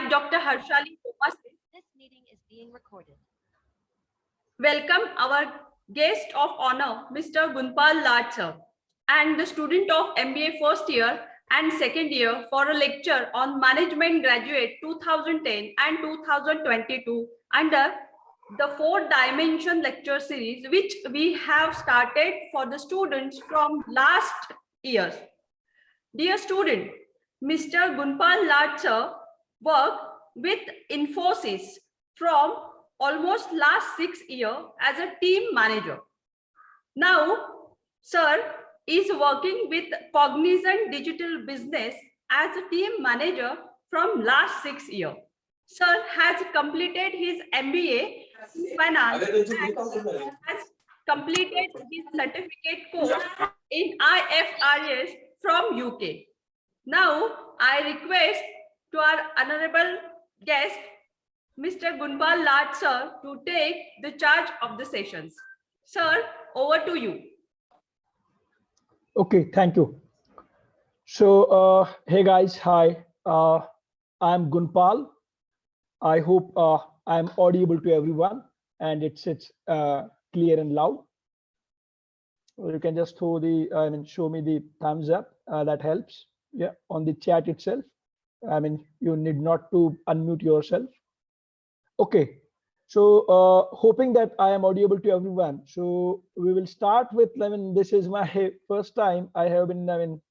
by Dr. Harshali Thomas. This meeting is being recorded. Welcome our guest of honor, Mr. Gunpal Lad sir, and the student of MBA first year and second year for a lecture on Management Graduate 2010 and 2022 under the 4-dimension lecture series, which we have started for the students from last year. Dear student, Mr. Gunpal Lad sir worked with Infosys from almost last 6 years as a team manager. Now, sir is working with Cognizant Digital Business as a team manager from last 6 years. Sir has completed his MBA in finance and has completed his certificate course in IFRS from UK. Now, I request to our honorable guest, Mr. Gunpal Lad sir, to take the charge of the sessions. Sir, over to you. Okay, thank you. So, hey guys, hi. I'm Gunpal. I hope I'm audible to everyone and it's clear and loud. You can just throw the, show me the thumbs up. That helps. Yeah, on the chat itself. You need not to unmute yourself. Okay, so hoping that I am audible to everyone. So we will start with, this is my first time I have been,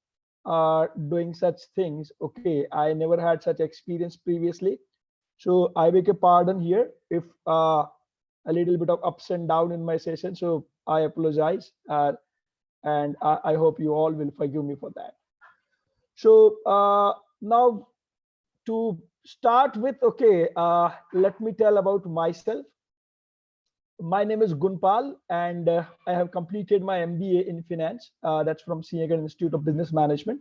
doing such things. Okay, I never had such experience previously. So I beg a pardon here if a little bit of ups and down in my session. So I apologize. And I hope you all will forgive me for that. So now to start with, okay, let me tell about myself. My name is Gunpal and I have completed my MBA in finance. That's from Srinagar Institute of Business Management.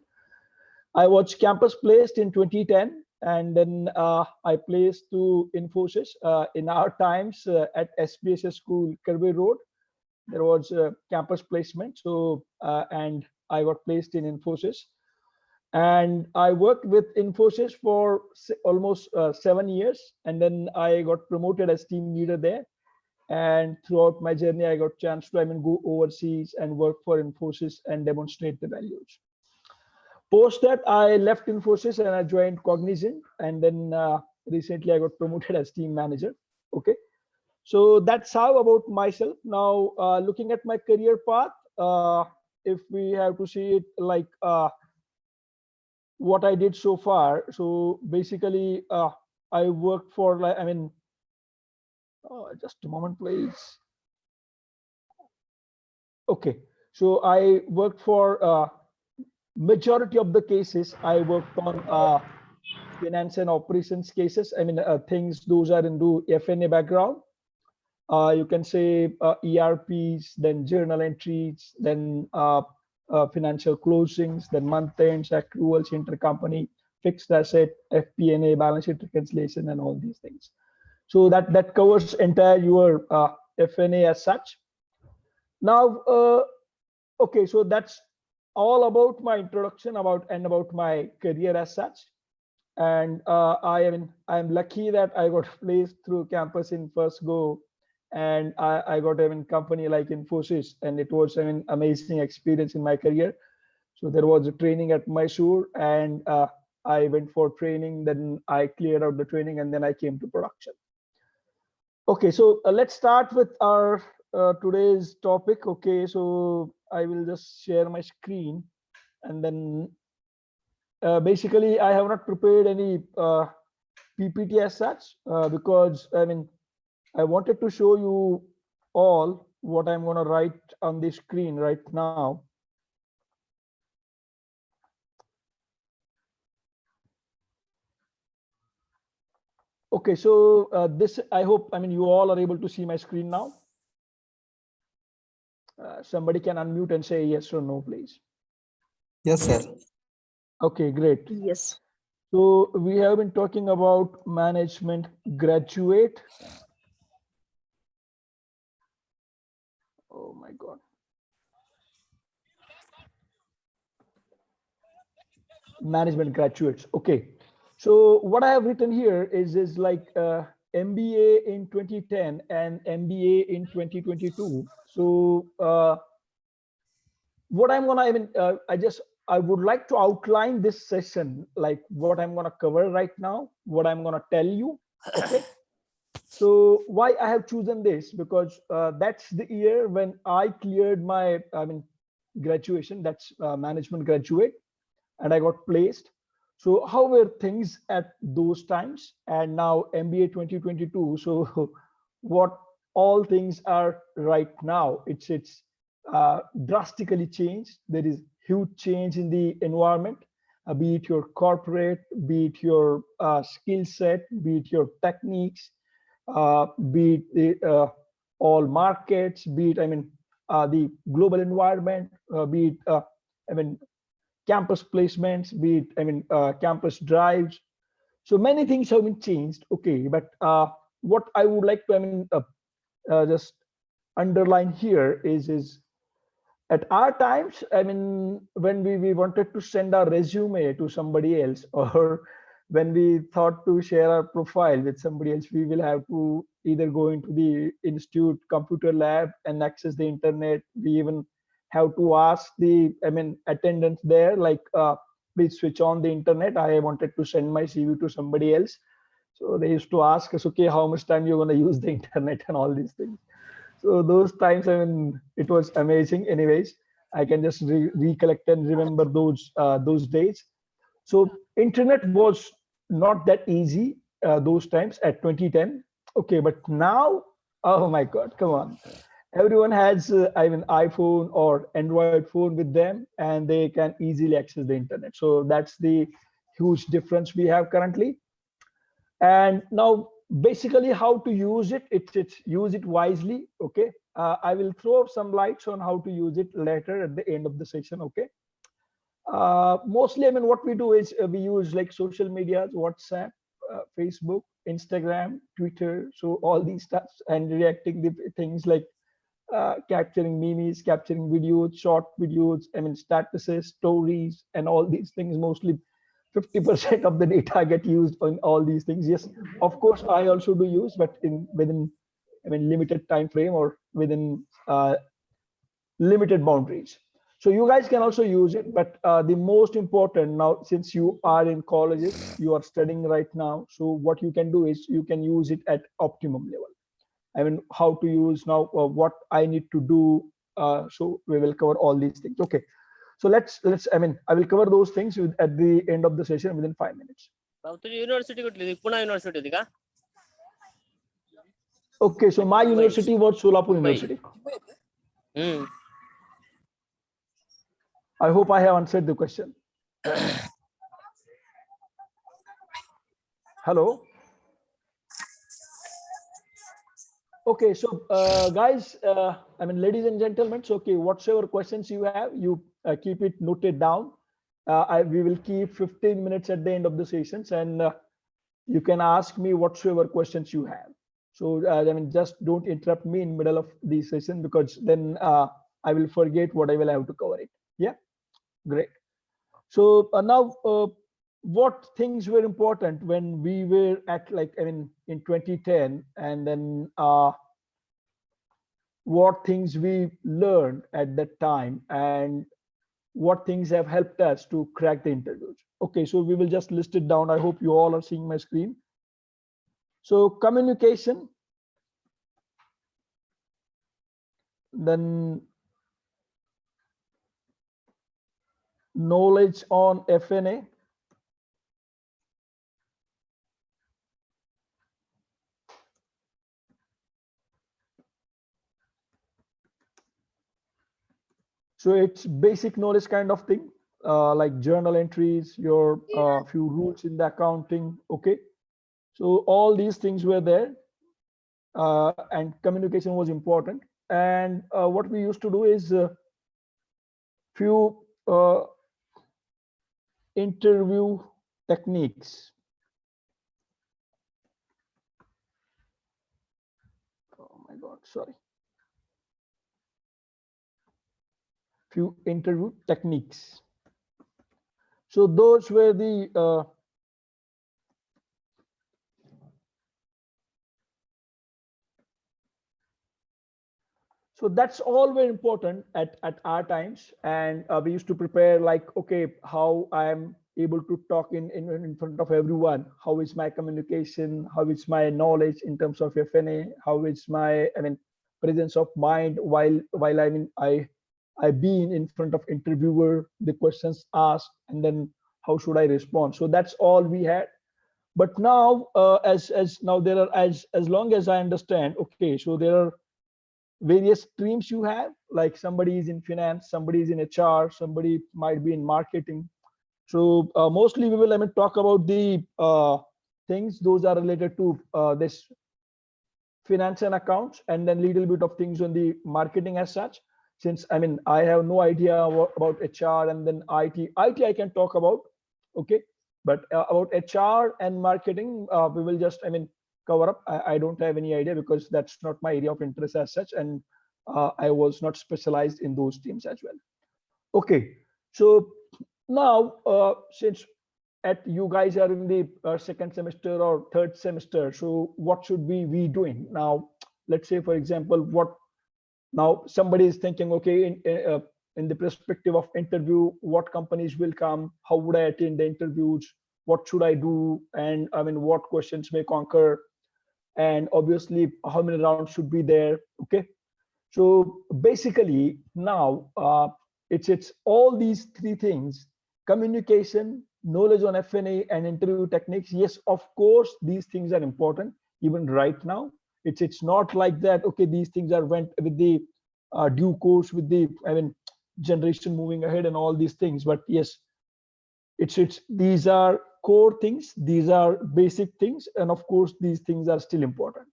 I was campus placed in 2010 and then I placed to Infosys in our times at SBSS School, Kirby Road. There was a campus placement. So, and I got placed in Infosys. And I worked with Infosys for almost 7 years. And then I got promoted as team leader there. And throughout my journey, I got a chance to go overseas and work for Infosys and demonstrate the values. Post that, I left Infosys and I joined Cognizant. And then recently I got promoted as team manager. Okay. So that's how about myself. Now, looking at my career path, if we have to see it like what I did so far. So basically, I worked for like, just a moment, please. Okay, so I worked for majority of the cases. I worked on finance and operations cases. Things those are into F&A background. You can say ERPs, then journal entries, then financial closings, then month ends, accruals, intercompany, fixed asset, FP&A, balance sheet reconciliation, and all these things. So that covers entire your F&A as such. Now, okay, so that's all about my introduction about my career as such. And I am lucky that I got placed through campus in first go. And I got a company like Infosys, and it was an amazing experience in my career. So there was a training at Mysore, and I went for training. Then I cleared out the training, and then I came to production. Okay, so let's start with our today's topic. Okay, so I will just share my screen, and then basically I have not prepared any PPT as such because I wanted to show you all what I'm going to write on the screen right now. Okay, so this, I hope, you all are able to see my screen now. Somebody can unmute and say yes or no, please. Yes, sir. Okay, great. Yes. So we have been talking about management graduate. Oh my God. Management graduates. Okay. So what I have written here is like MBA in 2010 and MBA in 2022. So what I'm gonna, I would like to outline this session, like what I'm gonna cover right now, what I'm gonna tell you. Okay. So why I have chosen this, because that's the year when I cleared my, graduation. That's management graduate, and I got placed. So how were things at those times? And now MBA 2022. So what all things are right now? It's drastically changed. There is huge change in the environment, be it your corporate, be it your skill set, be it your techniques, be it all markets, be it the global environment, be it campus placements, be it campus drives. So many things have been changed. Okay, but what I would like to just underline here is at our times, when we wanted to send our resume to somebody else, or when we thought to share our profile with somebody else, we will have to either go into the institute computer lab and access the internet. We even have to ask the attendants there, like, please switch on the internet, I wanted to send my CV to somebody else. So they used to ask us, okay, how much time you're going to use the internet and all these things. So those times, it was amazing. Anyways, I can just recollect and remember those days. So internet was not that easy those times at 2010. Okay, but now, oh my God, come on. Everyone has iPhone or Android phone with them, and they can easily access the internet. So that's the huge difference we have currently. And now basically how to use it, it's use it wisely. Okay, I will throw some lights on how to use it later at the end of the session. Okay. Mostly, what we do is we use like social medias, WhatsApp, Facebook, Instagram, Twitter. So all these stuff, and reacting the things like capturing memes, capturing videos, short videos, statuses, stories, and all these things. Mostly 50% of the data get used on all these things. Yes, of course, I also do use, but in within limited time frame, or within limited boundaries. So you guys can also use it, but the most important now, since you are in colleges, you are studying right now. So what you can do is you can use it at optimum level. How to use now, what I need to do. So we will cover all these things. Okay. So let's. I will cover those things at the end of the session within 5 minutes. University ಕೊಟ್ಟಿದ್ದೀವಿ Pune university ಇದೀಗ Okay, so my university was Solapur University. I hope I have answered the question. Hello. Okay, so guys, ladies and gentlemen, so okay, whatsoever questions you have, you keep it noted down. We will keep 15 minutes at the end of the sessions, and you can ask me whatsoever questions you have. So just don't interrupt me in middle of the session, because then I will forget what I will have to cover it. Yeah, great. So now, what things were important when we were at in 2010, and then what things we learned at that time, and what things have helped us to crack the interviews. Okay, so we will just list it down. I hope you all are seeing my screen. So communication, then knowledge on FNA, so it's basic knowledge kind of thing, like journal entries, your few rules in the accounting. Okay, so all these things were there, and communication was important. And what we used to do is few interview techniques. Oh my God, sorry. Few interview techniques. So those were the So that's all very important at our times. And we used to prepare like, okay, how I'm able to talk in front of everyone. How is my communication? How is my knowledge in terms of FNA? How is my, I mean, presence of mind while I been in front of interviewer, the questions asked, and then how should I respond? So that's all we had. But now, as now there are, as long as I understand, okay, so there are various streams you have, like somebody is in finance, somebody is in HR, somebody might be in marketing. So mostly we will, I mean, talk about the things those are related to this finance and accounts, and then little bit of things on the marketing as such. Since I mean, I have no idea about HR and then IT. IT I can talk about, okay, but about HR and marketing, we will just, I mean, cover up. I don't have any idea because that's not my area of interest as such, and I was not specialized in those teams as well. Okay, so now since at you guys are in the second semester or third semester, so what should we be doing now? Let's say, for example, what now somebody is thinking, okay, in the perspective of interview, what companies will come, how would I attend the interviews, what should I do, and I mean, what questions may conquer, and obviously how many rounds should be there. Okay, so basically now it's all these three things: communication, knowledge on FNA, and interview techniques. Yes, of course, these things are important even right now. It's not like that, okay, these things are went with the due course, with the, I mean, generation moving ahead and all these things. But yes, it's these are core things, these are basic things, and of course these things are still important.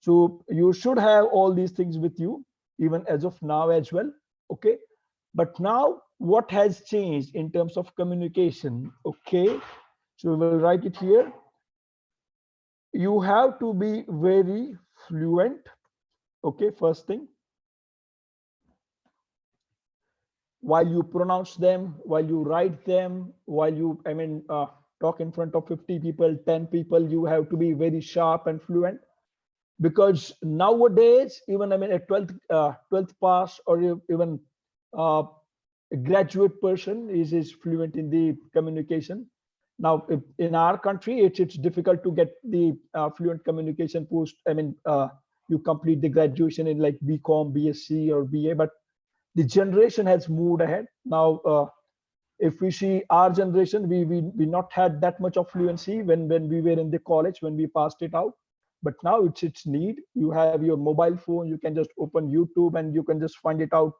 So you should have all these things with you even as of now as well. Okay, but now what has changed in terms of communication? Okay, so we will write it here. You have to be very fluent. Okay, first thing, while you pronounce them, while you write them, while you, I mean, talk in front of 50 people, 10 people, you have to be very sharp and fluent. Because nowadays, even, I mean, a 12th pass or even a graduate person is fluent in the communication. Now, in our country, it's difficult to get the fluent communication post. I mean, you complete the graduation in like BCom, BSc, or BA, but the generation has moved ahead. Now, if we see our generation, we not had that much of fluency when we were in the college, when we passed it out. But now it's need. You have your mobile phone, you can just open YouTube and you can just find it out.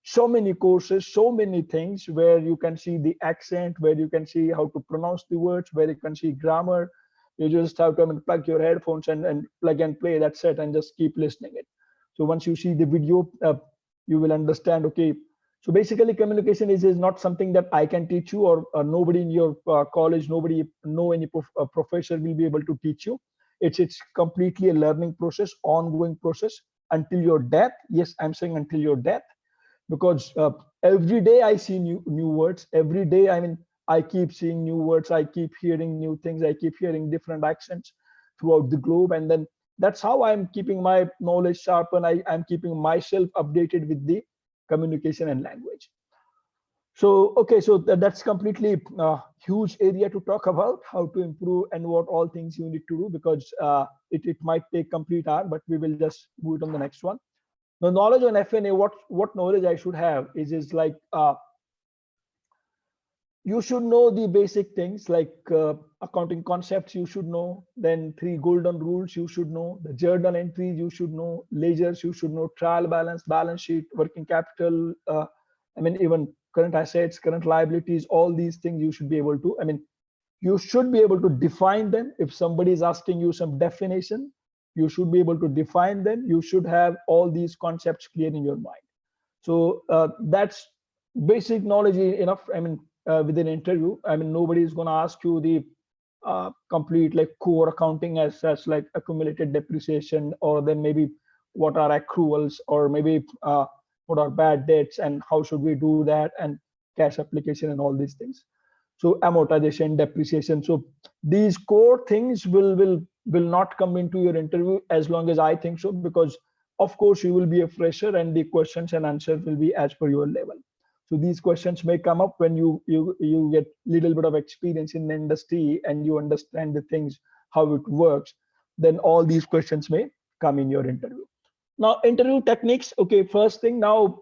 So many courses, so many things where you can see the accent, where you can see how to pronounce the words, where you can see grammar. You just have to, I mean, plug your headphones and plug and play, that's it, and just keep listening it. So once you see the video, you will understand, okay. So basically communication is not something that I can teach you, or nobody in your college, nobody, no any professor will be able to teach you. It's completely a learning process, ongoing process until your death. Yes, I'm saying until your death, because every day I see new words. Every day, I mean, I keep seeing new words, I keep hearing new things, I keep hearing different accents throughout the globe, and then that's how I'm keeping my knowledge sharp, and I'm keeping myself updated with the communication and language. So okay, so that's completely huge area to talk about, how to improve and what all things you need to do, because it might take complete hour, but we will just move it on the next one. The knowledge on FNA, what knowledge I should have is like you should know the basic things like accounting concepts you should know, then 3 golden rules you should know, the journal entries you should know, ledgers you should know, trial balance, balance sheet, working capital, I mean, even current assets, current liabilities, all these things you should be able to, I mean, you should be able to define them. If somebody is asking you some definition, you should be able to define them. You should have all these concepts clear in your mind. So that's basic knowledge enough. I mean, with an interview, I mean, nobody is going to ask you the complete like core accounting as such, like accumulated depreciation, or then maybe what are accruals, or maybe what are bad debts and how should we do that, and cash application and all these things. So amortization, depreciation. So these core things will not come into your interview, as long as I think so, because of course you will be a fresher and the questions and answers will be as per your level. So these questions may come up when you get little bit of experience in the industry and you understand the things, how it works. Then all these questions may come in your interview. Now, interview techniques. Okay, first thing, now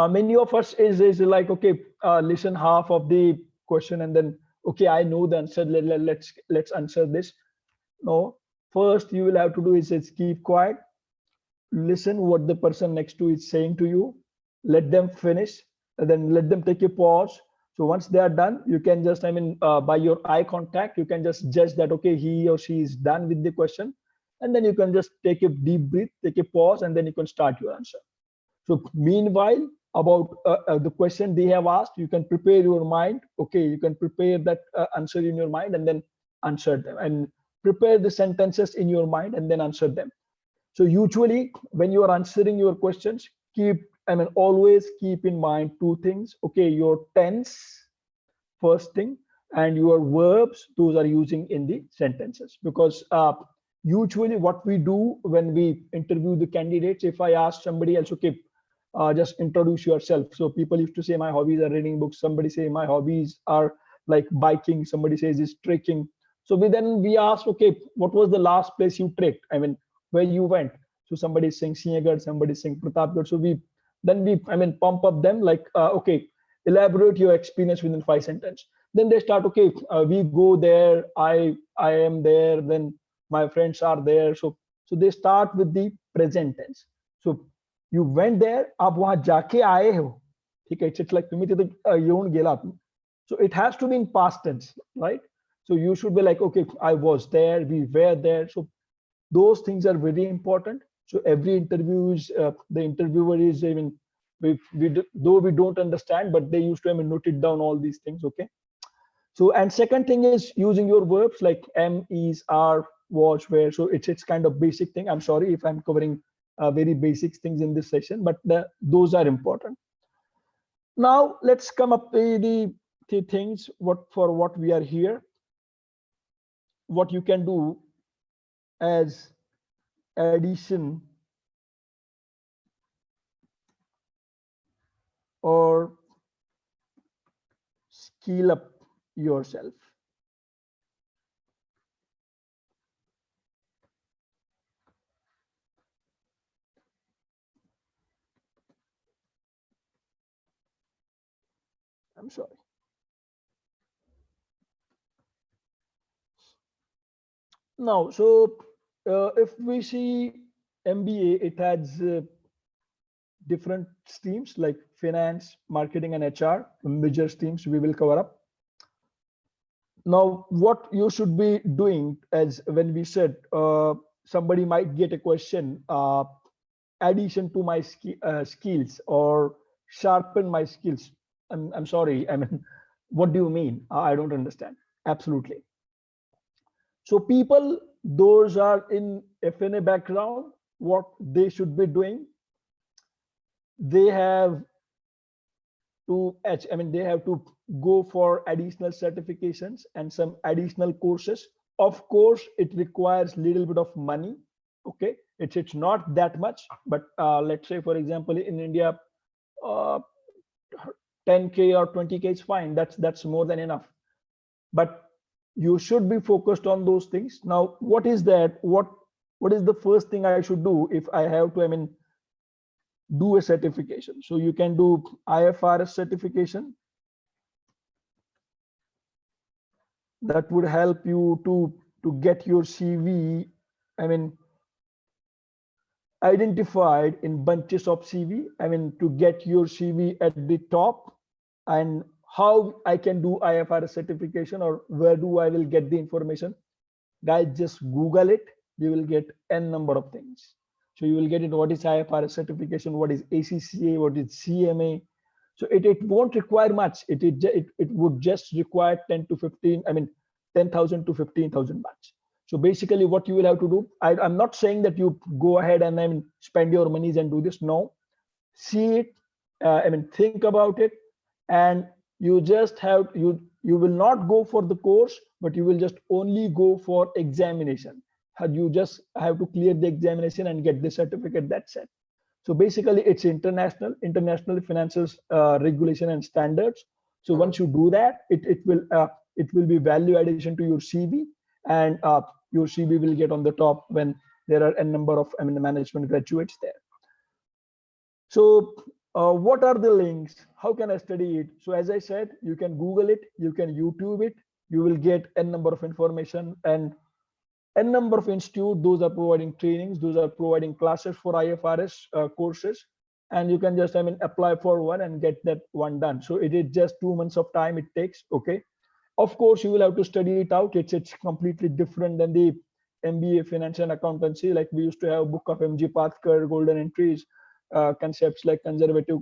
many of us is like, okay, listen half of the question and then, okay, I know the answer. Let's answer this. No, first you will have to do is keep quiet, listen what the person next to is saying to you, let them finish, and then let them take a pause. So once they are done, you can just, I mean, by your eye contact, you can just judge that, okay, he or she is done with the question. And then you can just take a deep breath, take a pause, and then you can start your answer. So meanwhile, about the question they have asked, you can prepare your mind. Okay, you can prepare that answer in your mind and then answer them, and prepare the sentences in your mind and then answer them. So usually when you are answering your questions, always keep in mind two things. Okay, your tense, first thing, and your verbs, those are using in the sentences. Because usually what we do when we interview the candidates, if I ask somebody else, okay, just introduce yourself. So people used to say my hobbies are reading books. Somebody say my hobbies are like biking. Somebody says is trekking. So we ask, okay, what was the last place you trekked? I mean, where you went. So somebody is saying Sinhagad, somebody is saying Pratapgarh. So we pump up them like, okay, elaborate your experience within 5 sentences. Then they start, okay, we go there, I am there, then my friends are there. So they start with the present tense. So you went there, आप वहां जाके आए हो, ठीक है? It's like तुम्ही तिथे येऊन गेलात. So it has to be in past tense, right? So you should be like, okay, I was there, we were there. So those things are very important. So every interview is the interviewer is, I mean, though we don't understand, but they used to, I mean, note it down all these things. Okay. So, and second thing is using your verbs like am, is, are, was, were. So it's kind of basic thing. I'm sorry if I'm covering very basic things in this session, but those are important. Now let's come up with the things what we are here, what you can do as addition or skill up yourself. I'm sorry. Now, so if we see MBA, it has different streams like finance, marketing, and HR, major streams we will cover up. Now, what you should be doing, as when we said, somebody might get a question, addition to my skills or sharpen my skills. I'm sorry, I mean, what do you mean? I don't understand. Absolutely. So people, those are in FNA background, what they should be doing, they have to, they have to go for additional certifications and some additional courses. Of course, it requires little bit of money. Okay, it's not that much, but let's say, for example, in India, 10K or 20K is fine. That's more than enough. But you should be focused on those things. Now, what is that? What is the first thing I should do if I have to, do a certification? So you can do IFRS certification. That would help you to get your CV, identified in bunches of CV. To get your CV at the top. And how I can do IFRS certification, or where do I will get the information? Guys, just Google it. You will get n number of things. So you will get it. What is IFRS certification? What is ACCA? What is CMA? So it won't require much. It would just require 10 to 15. 10,000 to 15,000 bucks. So basically, what you will have to do. I'm not saying that you go ahead and spend your monies and do this. No, see it. Think about it, and you just have you will not go for the course, but you will just only go for examination. You just have to clear the examination and get the certificate. That's it. So basically, it's international financial regulation and standards. So once you do that, it will be value addition to your CV, and your CV will get on the top when there are a number of management graduates there. So what are the links? How can I study it? So as I said, you can Google it, you can YouTube it, you will get a number of information, and a number of institutes, those are providing trainings, those are providing classes for IFRS courses, and you can just apply for one and get that one done. So it is just 2 months of time it takes. Okay, of course you will have to study it out. It's completely different than the MBA finance and accountancy. Like we used to have book of MG Pathkar, golden entries, concepts like conservative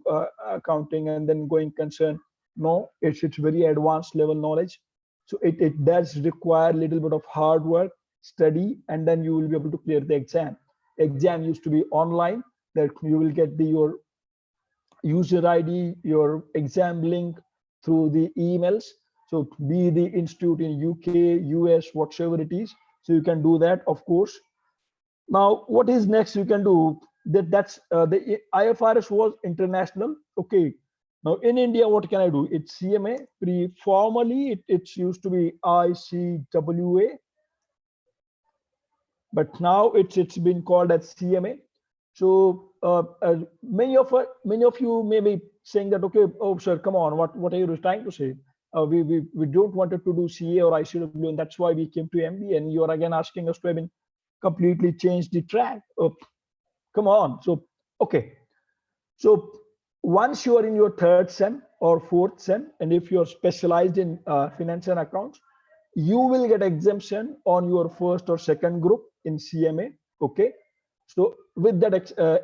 accounting and then going concern. No, it's very advanced level knowledge. So it does require a little bit of hard work, study, and then you will be able to clear the exam. Exam used to be online, that you will get your user ID, your exam link through the emails. So be the institute in UK, US, whatever it is. So you can do that, of course. Now, what is next you can do? That's the IFRS was international. Okay. Now in India, what can I do? It's CMA. Formally, it's used to be ICWA, but now it's been called as CMA. So many of you may be saying that, okay, oh sir, come on, what are you trying to say? We don't wanted to do CA or ICW, and that's why we came to MBA, and you are again asking us to completely change the track. Oh, come on. So okay, so once you are in your third sem or fourth sem, and if you're specialized in finance and accounts, you will get exemption on your first or second group in CMA. Okay, so with that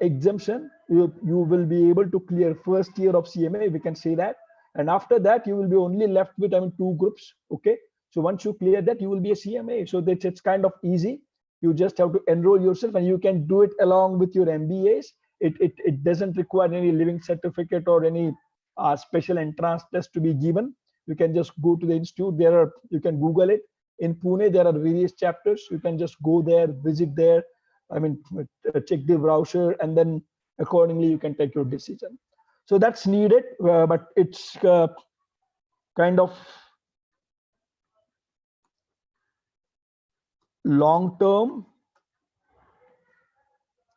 exemption, you will be able to clear first year of CMA, we can say that. And after that, you will be only left with 2 groups. Okay, so once you clear that, you will be a CMA. So that's, it's kind of easy. You just have to enroll yourself, and you can do it along with your MBAs. It doesn't require any living certificate or any special entrance test to be given. You can just go to the institute. You can Google it. In Pune, there are various chapters. You can just go there, visit there, check the browser, and then accordingly you can take your decision. So that's needed, but it's kind of long term.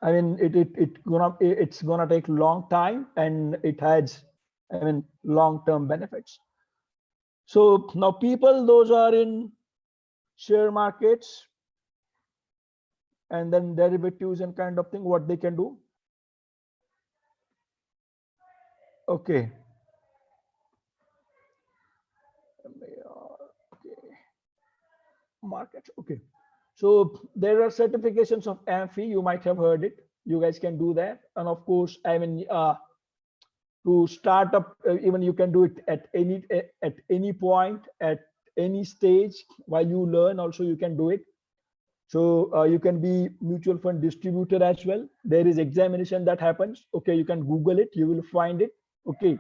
It's gonna take long time, and it has long term benefits. So now people, those are in share markets and then derivatives and kind of thing, what they can do. Okay. Markets. Okay. So there are certifications of AMFI. You might have heard it. You guys can do that. And of course, to start up, even you can do it at any point, at any stage while you learn. Also, you can do it. So you can be mutual fund distributor as well. There is examination that happens. Okay, you can Google it. You will find it. Okay,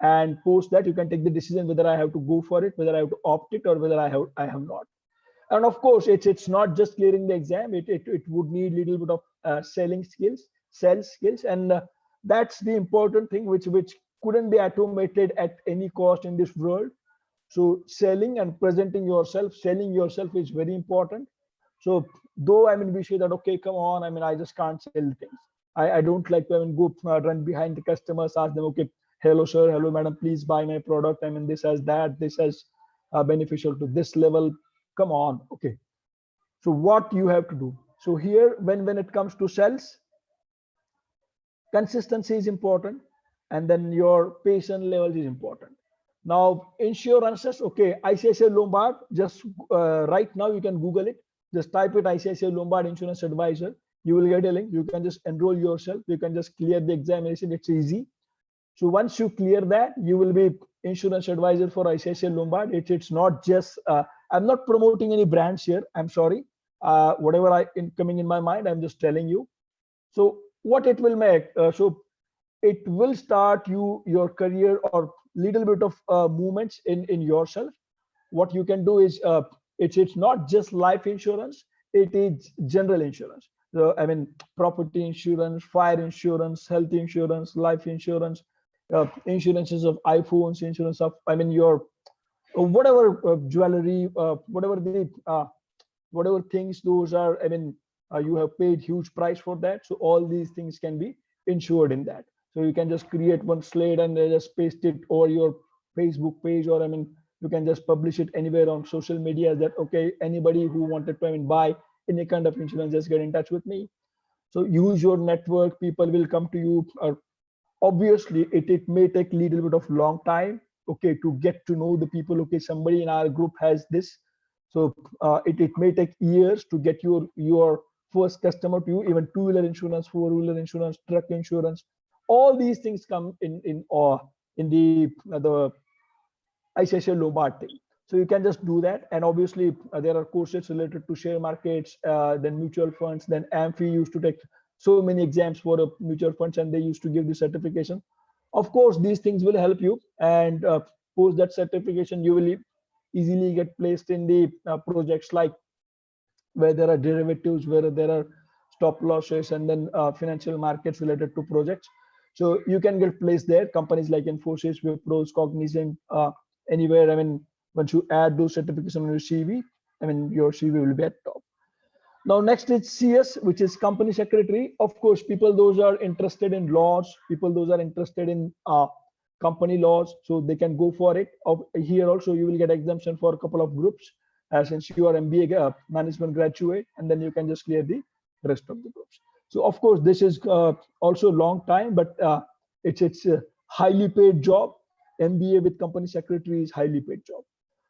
and post that you can take the decision whether I have to go for it, whether I have to opt it, or whether I have not. And of course, it's not just clearing the exam. It would need a little bit of selling skills, sales skills, and that's the important thing, which couldn't be automated at any cost in this world. So selling and presenting yourself, selling yourself is very important. So though we say that, okay, come on, I just can't sell things. I don't like to go run behind the customers, ask them, okay, hello sir, hello madam, please buy my product. This has that, this has beneficial to this level. Come on. Okay, so what you have to do? So here, when it comes to sales, consistency is important, and then your patient level is important. Now insurances, okay, ICICI Lombard, just right now you can Google it. Just type it, ICICI Lombard Insurance Advisor. You will get a link. You can just enroll yourself. You can just clear the examination. It's easy. So once you clear that, you will be insurance advisor for ICICI Lombard. It's not just, I'm not promoting any brands here. I'm sorry. Whatever coming in my mind, I'm just telling you. So what it will make, so it will start your career or little bit of movements in yourself. What you can do is, it's not just life insurance. it is general insurance. So I mean, property insurance, fire insurance, health insurance, life insurance, insurances of iPhones, insurance of, I mean, your whatever jewelry, whatever things those are. I mean, you have paid huge price for that, so all these things can be insured in that. So you can just create one slate and just paste it over your Facebook page, or I mean, you can just publish it anywhere on social media, that okay, anybody who wanted to, I mean, buy any kind of insurance, just get in touch with me. So use your network, people will come to you. Obviously it may take a little bit of long time, okay, to get to know the people. Okay, somebody in our group has this. So it may take years to get your first customer to you. Even two-wheeler insurance, four-wheeler insurance, truck insurance, all these things come in the ICICI Lombard thing. So you can just do that. And obviously there are courses related to share markets, then mutual funds, then AMFI used to take so many exams for mutual funds, and they used to give the certification. Of course, these things will help you, and post that certification, you will easily get placed in the projects like where there are derivatives, where there are stop losses, and then financial markets related to projects. So you can get placed there. Companies like Infosys, Wipro, Cognizant, anywhere. I mean, once you add those certifications on your CV, I mean, your CV will be at top. Now, next is CS, which is company secretary. Of course, people those are interested in laws, people those are interested in company laws, so they can go for it. Here also, you will get exemption for a couple of groups, since you are MBA management graduate, and then you can just clear the rest of the groups. So, of course, this is also a long time, but it's a highly paid job. MBA with company secretary is highly paid job.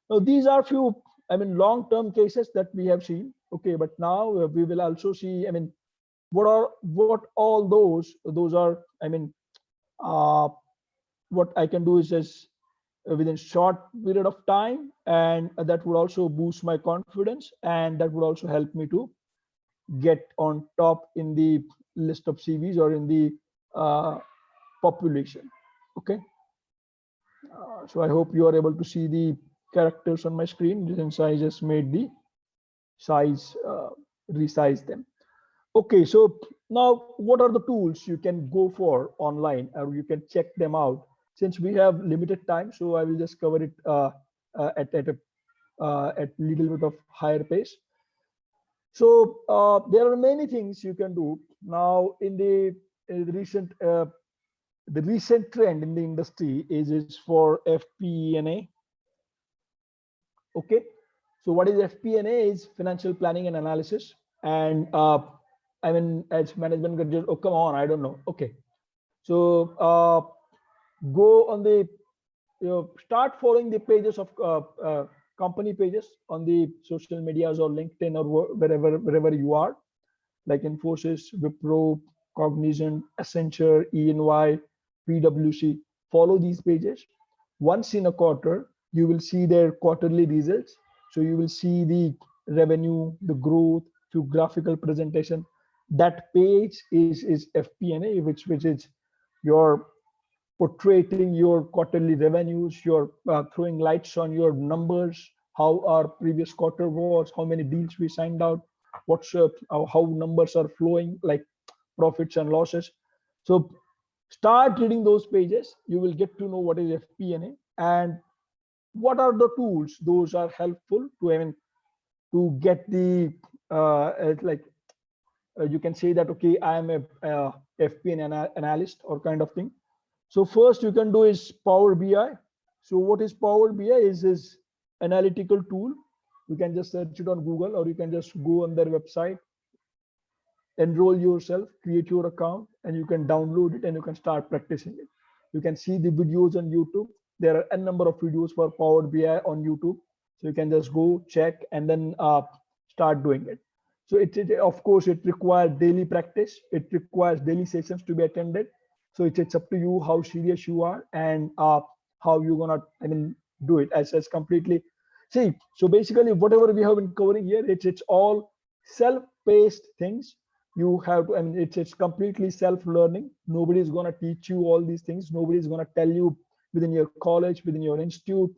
Now, these are few, I mean, long-term cases that we have seen. Okay, but now we will also see, I mean, what all those are, I mean, what I can do is just within short period of time, and that would also boost my confidence, and that would also help me to get on top in the list of CVs or in the population. Okay, so I hope you are able to see the characters on my screen, since I just made the size, resize them. Okay, so now what are the tools you can go for online, or you can check them out? Since we have limited time, so I will just cover it at little bit of higher pace. So there are many things you can do now. In the recent trend in the industry is for FP&A. Okay, so what is FP&A? Is financial planning and analysis. And I mean, as management graduate, oh come on, I don't know. Okay, so go on the, start following the pages of company pages on the social medias or LinkedIn or wherever you are, like Infosys, Wipro, Cognizant, Accenture, EY, PwC. Follow these pages. Once in a quarter, you will see their quarterly results. So you will see the revenue, the growth, through graphical presentation. That page is FP&A, which is your portraying your quarterly revenues, you're throwing lights on your numbers, how our previous quarter was, how many deals we signed out, what's how numbers are flowing, like profits and losses. So start reading those pages. You will get to know what is FP&A and what are the tools those are helpful to, I mean, to get the you can say that, okay, I am a FP&A analyst or kind of thing. So first you can do is Power BI. So what is Power BI? Is analytical tool. You can just search it on Google, or you can just go on their website, enroll yourself, create your account, and you can download it and you can start practicing it. You can see the videos on YouTube. There are a number of videos for Power BI on YouTube. So you can just go check and then start doing it. So of course, it requires daily practice. It requires daily sessions to be attended. So it's up to you how serious you are and how you're gonna, I mean, do it as completely. See, so basically whatever we have been covering here, it's all self-paced things. You have to, I mean, it's completely self-learning. Nobody is gonna teach you all these things. Nobody is gonna tell you within your college, within your institute,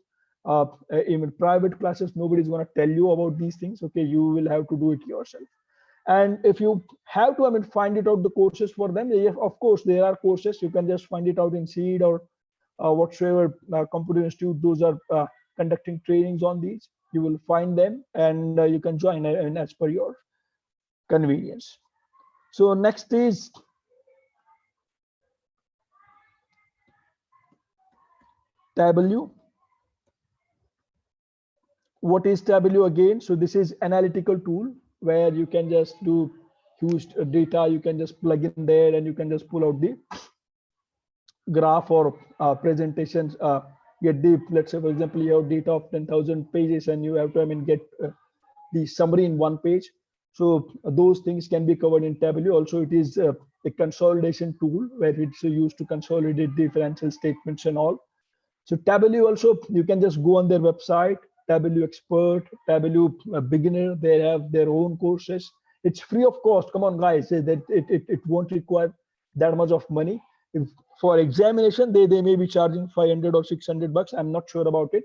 even private classes, nobody's going to tell you about these things. Okay, you will have to do it yourself. And if you have to, find it out the courses for them, yes, of course, there are courses. You can just find it out in Seed or whatsoever computer institute, those are conducting trainings on these. You will find them and you can join and as per your convenience. So next is Tableau. What is Tableau again? So this is analytical tool where you can just do huge data. You can just plug in there and you can just pull out the graph or presentations. Get the, let's say for example, you have data of 10,000 pages and you have to get the summary in one page. So those things can be covered in Tableau. Also, it is a consolidation tool where it's used to consolidate the financial statements and all. So Tableau also, you can just go on their website, Tableau Expert, Tableau Beginner. They have their own courses. It's free of cost. Come on, guys, that it won't require that much of money. If for examination, they may be charging 500 or 600 bucks. I'm not sure about it.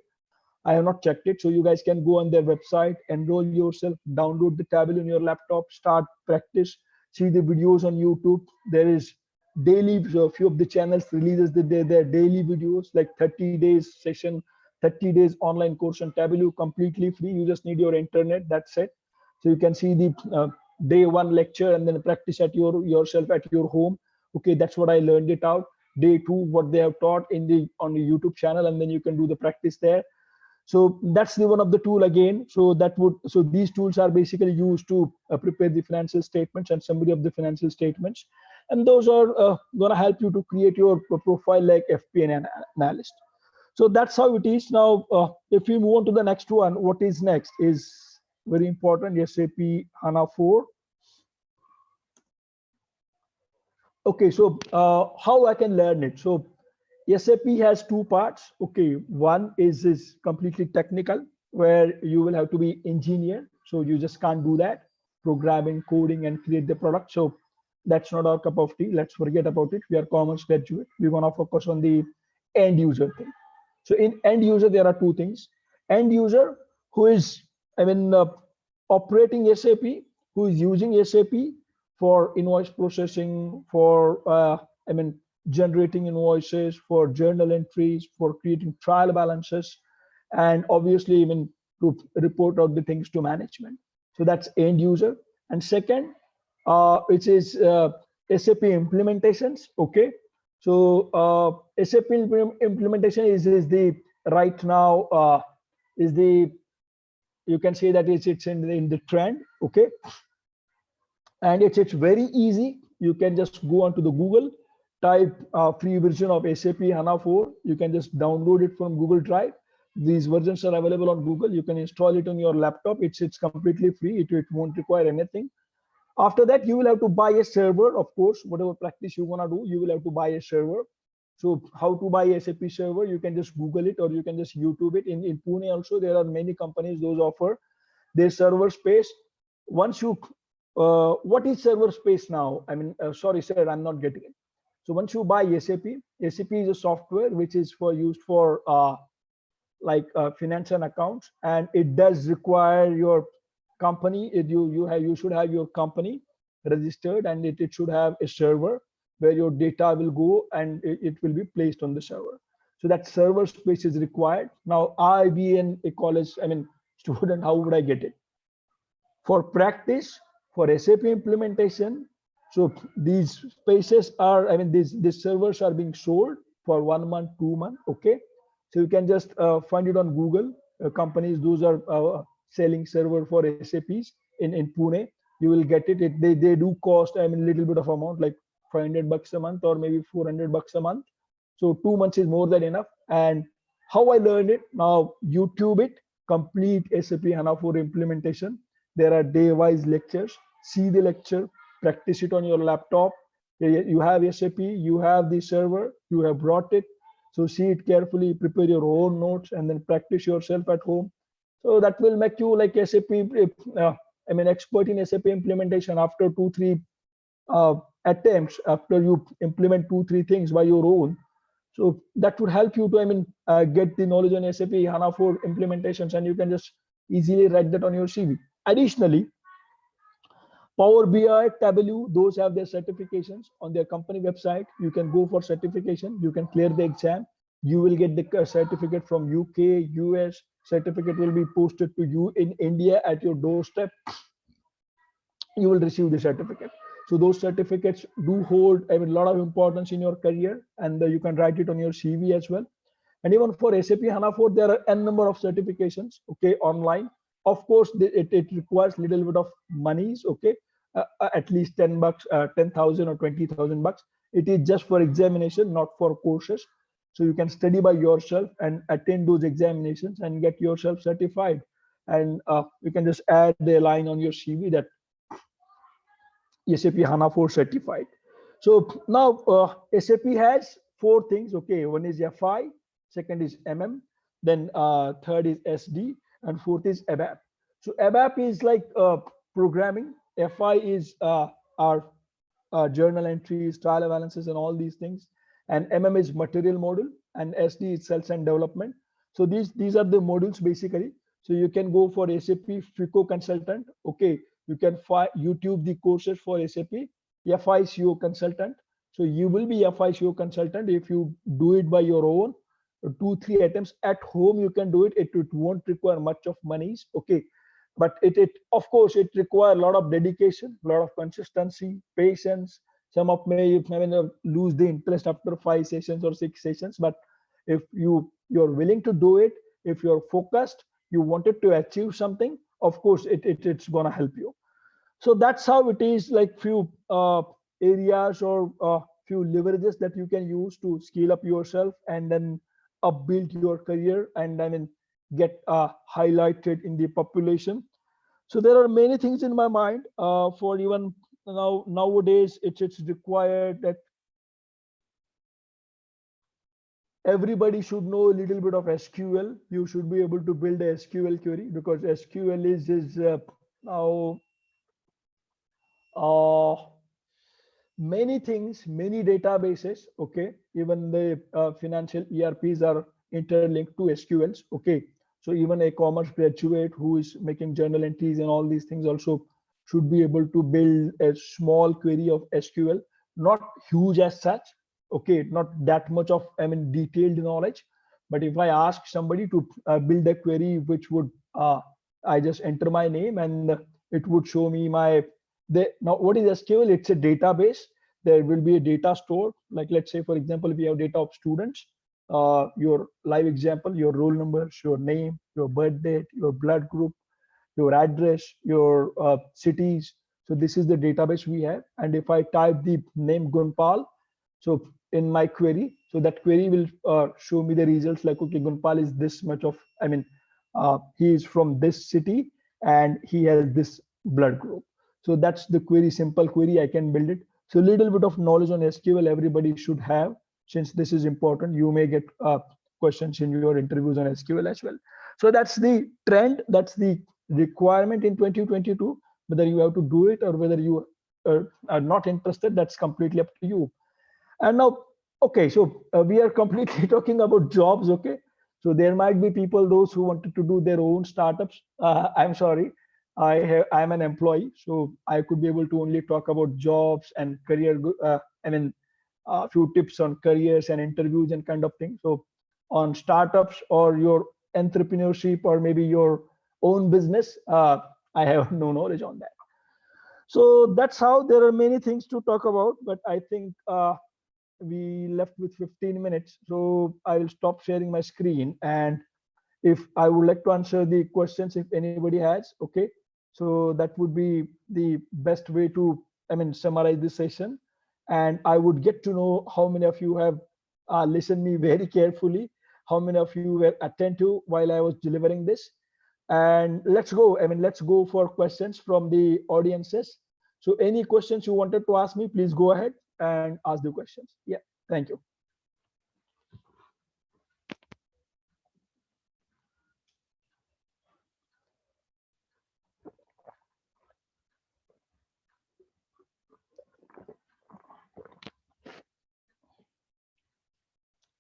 I have not checked it. So you guys can go on their website, enroll yourself, download the Tableau on your laptop, start practice, see the videos on YouTube. There is daily, so a few of the channels releases their daily videos, like 30 days session, 30 days online course on Tableau, completely free. You just need your internet, that's it. So you can see the day one lecture and then practice at yourself at your home. Okay, that's what I learned it out. Day two, what they have taught on the YouTube channel, and then you can do the practice there. So that's the one of the tool again. So these tools are basically used to prepare the financial statements and summary of the financial statements, and those are going to help you to create your profile like FP&A analyst. So that's how it is. Now if we move on to the next one, what is next is very important, SAP HANA 4. Okay, so how I can learn it? So SAP has two parts. Okay, one is completely technical, where you will have to be engineer. So you just can't do that, programming, coding, and create the product. So that's not our cup of tea. Let's forget about it. We are commerce graduate. We want to focus on the end user thing. So in end user, there are two things. End user who is, operating SAP, who is using SAP for invoice processing, for generating invoices, for journal entries, for creating trial balances, and obviously even to report out the things to management. So that's end user. And second, which is SAP implementations. Okay, so SAP implementation is the right now is the, you can say that it's in the trend. Okay, and it's very easy. You can just go onto the Google, type free version of SAP HANA 4. You can just download it from Google Drive. These versions are available on Google. You can install it on your laptop. It's completely free. It won't require anything. After that, you will have to buy a server. Of course, whatever practice you want to do, you will have to buy a server. So how to buy SAP server? You can just Google it, or you can just YouTube it. In Pune also, there are many companies those offer their server space. Once you what is server space now? Sorry sir, I'm not getting it. So once you buy SAP is a software which is used for finance and accounts, and it does require your company. You should have your company registered, and it should have a server where your data will go and it will be placed on the server. So that server space is required. Now I being a college student, how would I get it? For practice, for SAP implementation, so these spaces are, these servers are being sold for 1 month, 2 months. Okay, so you can just find it on Google. Companies, those are selling server for SAPs in Pune. You will get it. They do cost a little bit of amount, like 500 bucks a month or maybe 400 bucks a month. So 2 months is more than enough. And how I learned it, now YouTube it, complete SAP HANA 4 implementation. There are day-wise lectures. See the lecture, practice it on your laptop. You have SAP, you have the server, you have brought it. So see it carefully, prepare your own notes, and then practice yourself at home. So that will make you like SAP, expert in SAP implementation. After 2-3 attempts, after you implement 2-3 things by your own, So that would help you to, get the knowledge on SAP HANA for implementations, and you can just easily write that on your CV. Additionally, Power BI, Tableau, those have their certifications on their company website. You can go for certification. You can clear the exam. You will get the certificate from UK, US. Certificate will be posted to you in India at your doorstep. You will receive the certificate. So those certificates do hold a lot of importance in your career, and you can write it on your CV as well. And even for SAP HANA 4, there are n number of certifications, okay, online. Of course, it requires little bit of monies, okay, at least 10 bucks, 10,000 or 20,000 bucks. It is just for examination, not for courses. So you can study by yourself and attend those examinations and get yourself certified. And you can just add the line on your CV that SAP HANA 4 certified. So now SAP has four things. Okay, one is FI, second is then third is SD, and fourth is ABAP. So ABAP is like programming. FI is our journal entries, trial balances, and all these things. And is material module, and SD is sales and development. So these are the modules basically. So you can go for SAP FICO consultant. Okay, you can find YouTube the courses for SAP FICO consultant. So you will be FICO consultant if you do it by your own. 2-3 attempts at home you can do it. It won't require much of monies. Okay, but it of course it requires a lot of dedication, a lot of consistency, patience. Some of may lose the interest after 5 sessions or 6 sessions, but if you're willing to do it, if you're focused, you wanted to achieve something, of course it's gonna help you. So that's how it is, like few areas or few leverages that you can use to scale up yourself and then upbuild your career, and get highlighted in the population. So there are many things in my mind for even nowadays it's required that everybody should know a little bit of SQL. You should be able to build a SQL query, because SQL is now uh, many things, many databases. Okay, even the financial ERPs are interlinked to SQLs. Okay, so even a commerce graduate who is making journal entries and all these things also should be able to build a small query of SQL, not huge as such. Okay, not that much of detailed knowledge, but if I ask somebody to build a query which would I just enter my name and it would show me my now what is SQL? It's a database. There will be a data store. Like let's say, for example, we have data of students, your live example, your roll numbers, your name, your birth date, your blood group, your address, your cities. So this is the database we have. And if I type the name Gunpal, so in my query, so that query will show me the results like, okay, Gunpal is this much of, he is from this city and he has this blood group. So that's the query, simple query, I can build it. So a little bit of knowledge on SQL everybody should have, since this is important. You may get questions in your interviews on SQL as well. So that's the trend, that's the requirement in 2022. Whether you have to do it or whether you are not interested, that's completely up to you. And now, okay, so we are completely talking about jobs. Okay, so there might be people, those who wanted to do their own startups. I'm sorry, I'm an employee, so I could be able to only talk about jobs and career. A few tips on careers and interviews and kind of thing. So on startups or your entrepreneurship or maybe your own business, I have no knowledge on that. So that's how there are many things to talk about, but I think we left with 15 minutes. So I will stop sharing my screen, and if I would like to answer the questions if anybody has, okay. So that would be the best way to, summarize this session. And I would get to know how many of you have listened me very carefully, how many of you were attentive while I was delivering this. And let's go, let's go for questions from the audiences. So any questions you wanted to ask me, please go ahead and ask the questions. Yeah, thank you.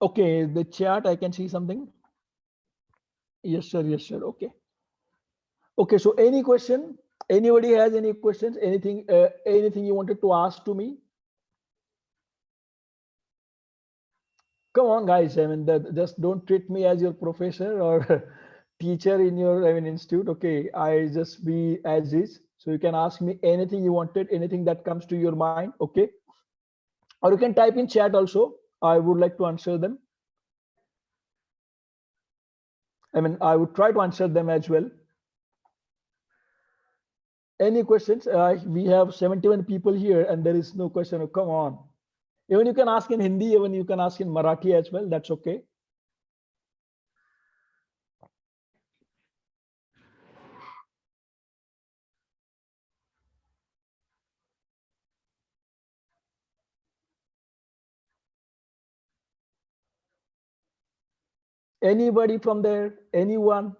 Okay, the chat, I can see something. Yes, sir. Yes, sir. Okay. Okay, so any question? Anybody has any questions? Anything you wanted to ask to me? Come on, guys. I mean, just don't treat me as your professor or teacher in your, I mean, institute. Okay, I just be as is. So you can ask me anything you wanted, anything that comes to your mind. Okay, or you can type in chat also. I would like to answer them. I mean, I would try to answer them as well. Any questions? We have 71 people here and there is no question. Oh, come on. Even you can ask in Hindi, even you can ask in Marathi as well. That's okay. Anybody from there? Anyone?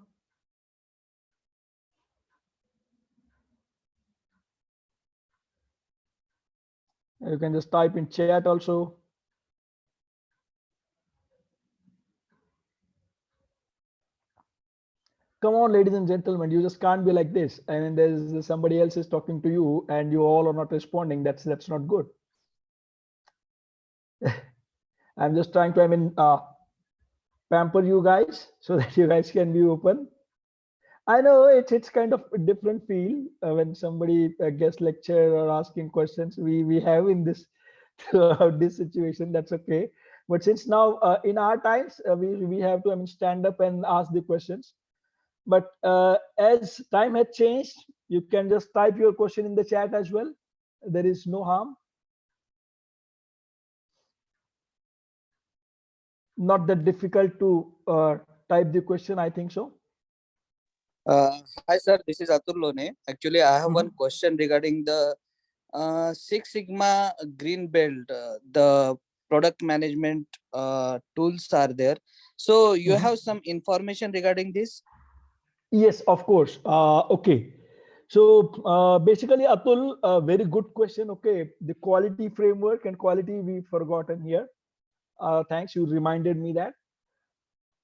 You can just type in chat also. Come on, ladies and gentlemen, you just can't be like this. I mean, there's somebody else is talking to you and you all are not responding. That's not good. I'm just trying to, I mean, pamper you guys so that you guys can be open. I know it's kind of a different feel when somebody guest lecture or asking questions. We have in this throughout this situation. That's okay. But since now in our times we have to, I mean, stand up and ask the questions. But as time had changed, you can just type your question in the chat as well. There is no harm. Not that difficult to type the question, I think so. Hi sir, this is Atul Lone. Actually, I have one question regarding the Six Sigma Green Belt. The product management tools are there. So you have some information regarding this? Yes, of course. Okay. So basically, Atul, a very good question. Okay, the quality framework and quality we've forgotten here. Thanks, you reminded me that.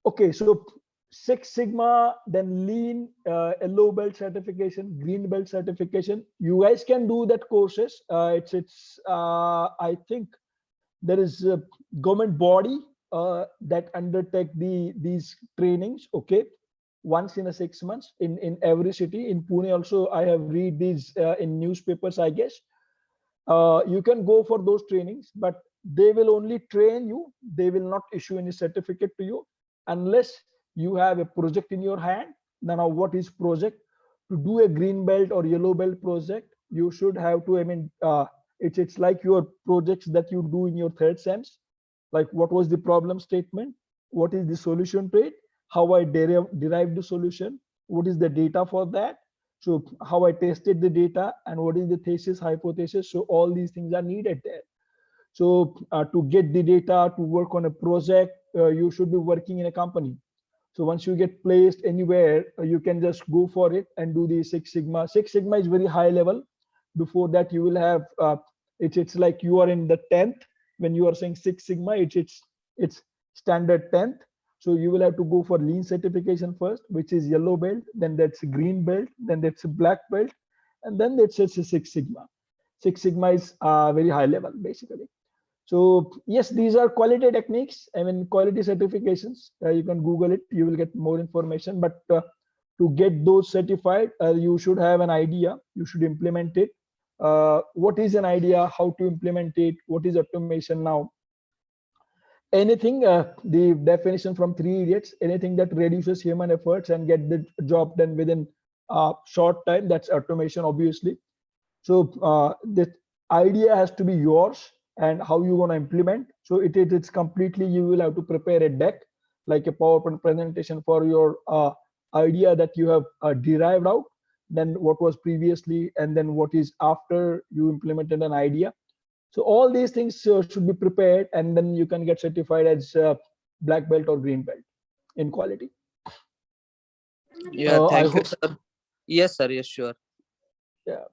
Okay, so Six Sigma, then Lean, Yellow Belt certification, Green Belt certification. You guys can do that courses. I think there is a government body that undertake these trainings. Okay, once in a 6 months in every city. In Pune also, I have read these in newspapers, I guess. You can go for those trainings, but they will only train you. They will not issue any certificate to you unless you have a project in your hand. Now, what is project? To do a green belt or yellow belt project, you should have to, I mean, it's like your projects that you do in your third sems. Like, what was the problem statement? What is the solution to it? How I derived the solution? What is the data for that? So how I tested the data and what is the thesis, hypothesis. So all these things are needed there. So to get the data to work on a project, you should be working in a company. So once you get placed anywhere, you can just go for it and do the Six Sigma. Six Sigma is very high level. Before that, you will have it's like you are in the 10th. When you are saying Six Sigma, it's standard 10th. So you will have to go for lean certification first, which is yellow belt, then that's green belt, then that's black belt, and then that's a Six Sigma. Six Sigma is very high level basically. So yes, these are quality techniques. I mean, quality certifications. You can Google it. You will get more information. But to get those certified, you should have an idea. You should implement it. What is an idea? How to implement it? What is automation now? Anything, the definition from Three Idiots, anything that reduces human efforts and get the job done within short time, that's automation, obviously. So the idea has to be yours and how you want to implement. So it's completely, you will have to prepare a deck, like a PowerPoint presentation for your idea that you have derived out, then what was previously, and then what is after you implemented an idea. So all these things should be prepared, and then you can get certified as black belt or green belt in quality. Yeah, I thank you, hope. sir. Yes, sir. Yes, sure. Yeah,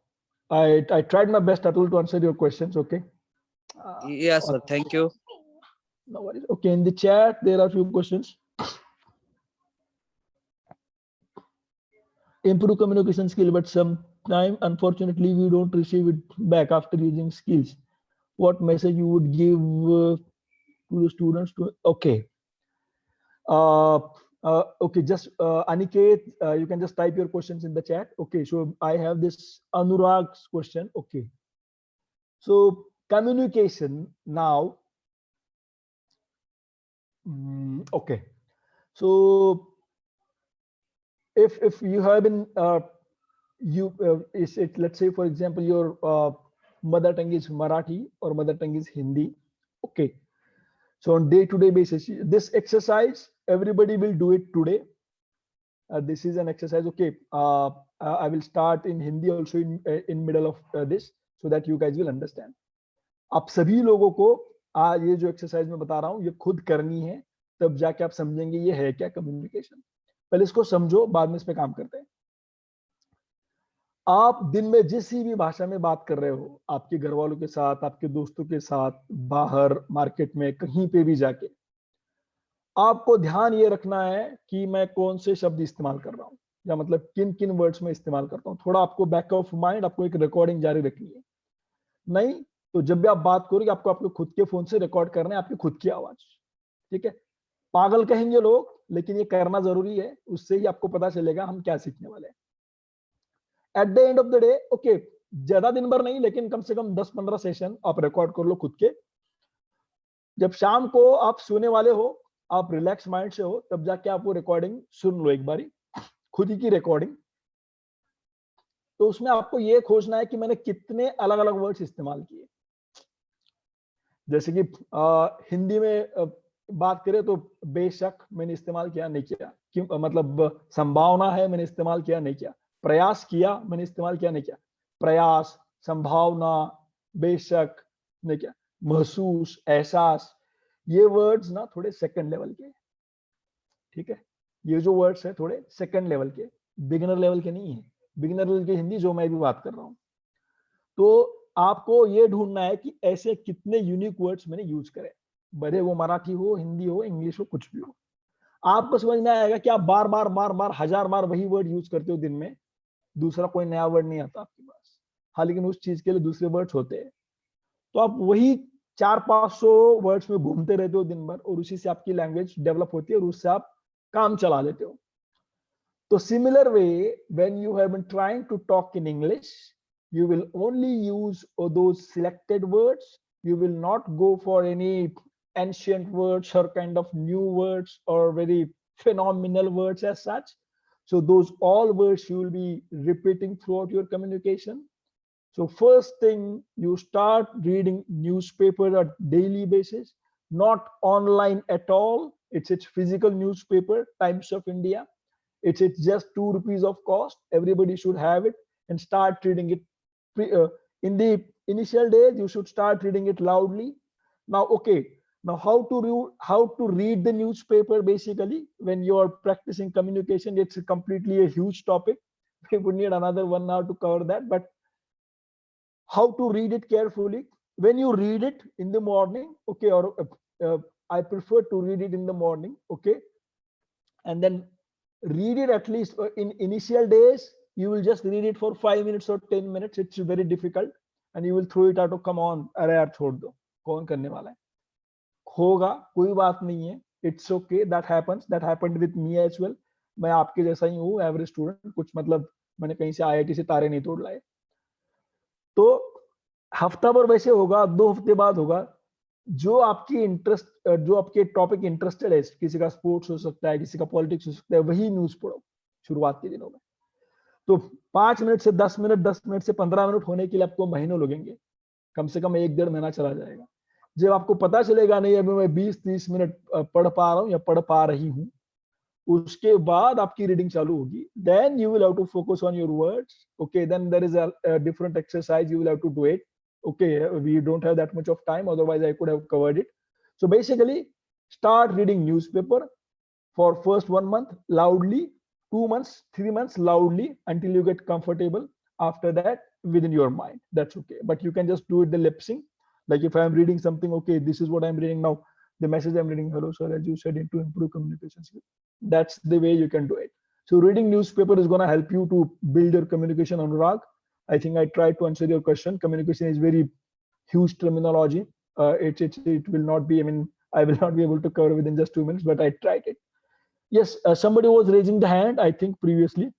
I tried my best, Atul, to answer your questions. Okay. Yes, sir. Thank you. No worries. Okay, in the chat there are few questions. Improve communication skill, but sometime unfortunately we don't receive it back after using skills. What message you would give to the students? To okay, okay, just Aniket, you can just type your questions in the chat. Okay, so I have this Anurag's question. Okay, so communication now. Okay, so if you have been you is it, let's say for example your mother tongue is Marathi or mother tongue is Hindi. Okay, so on day-to-day basis this exercise everybody will do it today. This is an exercise. Okay, I will start in Hindi also in middle of this so that you guys will understand. आप सभी लोगों को आज ये जो exercise मैं बता रहा हूँ ये खुद करनी है, तब जाके आप समझेंगे ये है क्या कम्युनिकेशन। पहले इसको समझो, बाद में इस पे काम करते हैं। आप दिन में जिस भी भाषा में बात कर रहे हो, आपके घर वालों के साथ, आपके दोस्तों के साथ, बाहर मार्केट में कहीं पे भी जाके, आपको ध्यान ये रखना है कि मैं कौन से शब्द इस्तेमाल कर रहा हूँ या मतलब किन किन वर्ड्स में इस्तेमाल करता हूँ। थोड़ा आपको बैक ऑफ माइंड, आपको एक रिकॉर्डिंग जारी रखनी है। नहीं तो जब भी आप बात करोगे आपको आपके खुद के फोन से रिकॉर्ड करना है, आपकी खुद की आवाज। ठीक है, पागल कहेंगे लोग, लेकिन ये करना जरूरी है, उससे ही आपको पता चलेगा हम क्या सीखने वाले हैं। At the end of the day, okay, ज्यादा दिन भर नहीं, लेकिन कम से कम 10-15 सेशन आप रिकॉर्ड कर लो खुद के। जब शाम को आप सोने वाले हो, आप रिलैक्स माइंड से हो, तब जाके आप वो रिकॉर्डिंग सुन लो एक बारी, खुद ही की रिकॉर्डिंग। तो उसमें आपको ये खोजना है कि मैंने कितने अलग अलग वर्ड्स इस्तेमाल किए। जैसे कि हिंदी में बात करें तो बेशक मैंने इस्तेमाल किया, नहीं किया। क्यों? मतलब संभावना है, मैंने इस्तेमाल किया, नहीं किया। प्रयास किया, मैंने इस्तेमाल किया, नहीं किया। प्रयास, संभावना, बेशक, नहीं किया। महसूस, एहसास, ये वर्ड्स ना थोड़े सेकंड लेवल के। ठीक है, ये जो वर्ड्स है थोड़े सेकंड लेवल के, बिगिनर लेवल के नहीं है। बिगिनर लेवल की हिंदी जो मैं भी बात कर रहा हूँ। तो आपको ये ढूंढना है कि ऐसे कितने यूनिक वर्ड्स मैंने यूज करे, भले वो मराठी हो, हिंदी हो, इंग्लिश हो, कुछ भी हो। आपको समझ में आएगा कि आप बार बार बार बार 1000 बार वही वर्ड यूज करते हो दिन में, दूसरा कोई नया वर्ड नहीं आता आपके पास। हाँ, लेकिन उस चीज के लिए दूसरे वर्ड्स होते हैं। तो आप वही 400-500 वर्ड्स में घूमते रहते हो दिन भर, और उसी से आपकी लैंग्वेज डेवलप होती है और उससे आप काम चला लेते हो। तो similar way, when you have been trying to talk in English, you will only use those selected words. You will not go for any ancient words or kind of new words or very phenomenal words as such. So those all words you will be repeating throughout your communication. So first thing, you start reading newspaper at daily basis, not online at all. It's physical newspaper, Times of India. It's just 2 rupees of cost. Everybody should have it and start reading it. In the initial days, you should start reading it loudly. Now, okay, now how to read the newspaper? Basically, when you are practicing communication, it's completely a huge topic. We would need another 1 hour to cover that. But how to read it carefully? When you read it in the morning, okay, or I prefer to read it in the morning, okay, and then read it at least in initial days. You will just read it for 5 minutes or 10 minutes. It's very difficult, and you will throw it out. Oh, come on, अरे यार छोड़ दो, कौन करने वाला है? होगा, कोई बात नहीं है. It's okay, that happens. That happened with me as well. मैं आपके जैसा ही हूँ, एवरेज स्टूडेंट. कुछ मतलब मैंने कहीं से IIT से तारे नहीं तोड़ लाए. तो हफ्ता भर वैसे होगा, 2 हफ्ते बाद होगा. जो आपकी इंटरेस्ट, जो आपके टॉपिक इंटरेस्टेड है, किसी का स्पोर्ट्स हो सकता है, किसी का पॉलिटिक्स हो सकता है, वही न्यूज पढ़ो शुरुआत के दिनों में. तो 5 मिनट से 10 मिनट, 10 मिनट से 15 मिनट होने के लिए आपको महीनों लगेंगे. कम से कम 1-1.5 महीना चला जाएगा. जब आपको पता चलेगा नहीं अभी मैं 20-30 मिनट पढ़ पा रहा हूँ या पढ़ पा रही हूँ, उसके बाद आपकी रीडिंग चालू होगी. Then you will have to focus on your words. Okay, then there is a different exercise, you will have to do it. Okay, we don't have that much of time, otherwise I could have covered it. So basically, start reading newspaper for first 1 month loudly, 2 months, 3 months loudly, until you get comfortable. After that, within your mind, that's okay. But you can just do it the lip sync. Like if I am reading something, okay, this is what I'm reading now. the message I'm reading, hello sir, as you said, to improve communication skills. That's the way you can do it. So reading newspaper is going to help you to build your communication, Anurag. I think I tried to answer your question. Communication is very huge terminology. It will not be, I mean, I will not be able to cover within just 2 minutes, but I tried it. Yes, somebody was raising the hand, I think previously.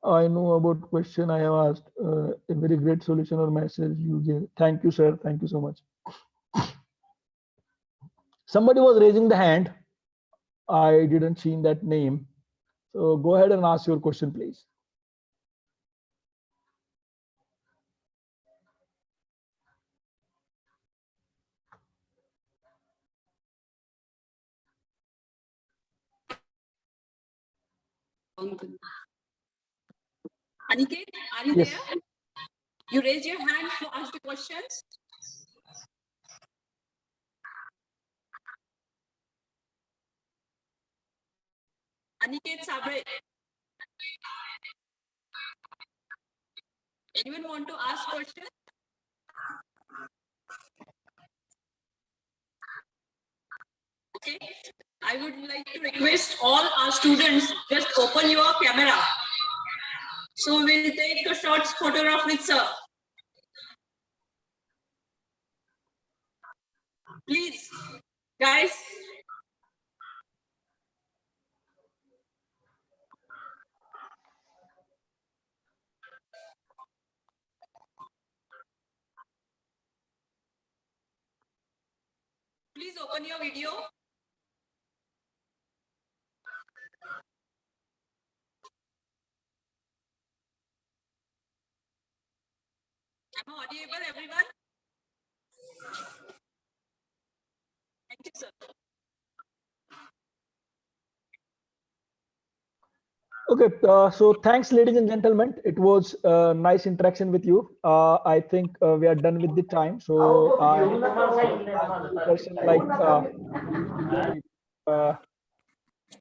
I know about question I have asked. A very great solution or message you gave. Thank you, sir. Thank you so much. Somebody was raising the hand. I didn't see that name. So go ahead and ask your question, please. Aniket, are you Yes. there? You raise your hand to ask the questions. Aniket Sabre. Anyone want to ask questions? Okay. I would like to request all our students just open your camera. So we'll take a short photograph with sir. Please, guys. Please open your video. Am I audible, everyone? Thank you, sir. Okay, so thanks, ladies and gentlemen. It was a nice interaction with you. I think we are done with the time. So I ask you question like usually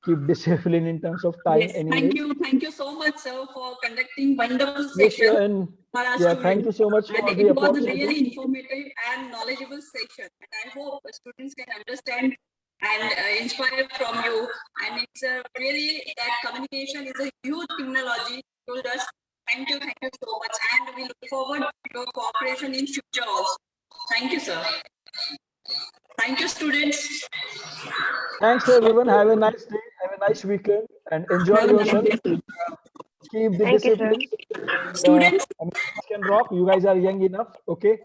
keep discipline in terms of time. Yes, Anyways, thank you so much, sir, for conducting wonderful yes, session and for our yeah, thank you students. so much And for the it was a opportunity. really informative and knowledgeable session. And I hope the students can understand and inspire from you. And it's really that communication is a huge technology told us. Thank you so much. And we look forward to your cooperation in future also. Thank you, sir. Thank you, students. Thanks, everyone. Have a nice day. Have a nice weekend and enjoy Have a nice yourself. day. Keep the Thank you, sir. discipline. Students, I mean, you can rock. You guys are young enough. Okay.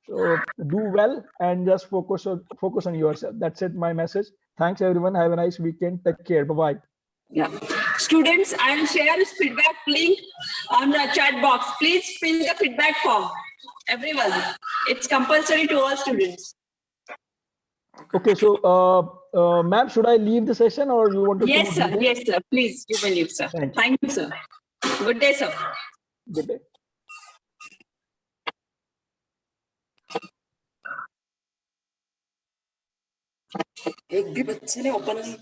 So do well and just focus on yourself. That's it. My message. Thanks, everyone. Have a nice weekend. Take care. Bye bye. yeah. Students, I will share this feedback link on the chat box. Please fill the feedback form. Everyone, it's compulsory to all students. Okay. So, ma'am, should I leave the session or you want to Yes, close sir. the day? Yes, sir. Please, you may leave, sir. Thank you. Thank you, sir. Good day, sir. Good day. एक भी बच्चे ने open नहीं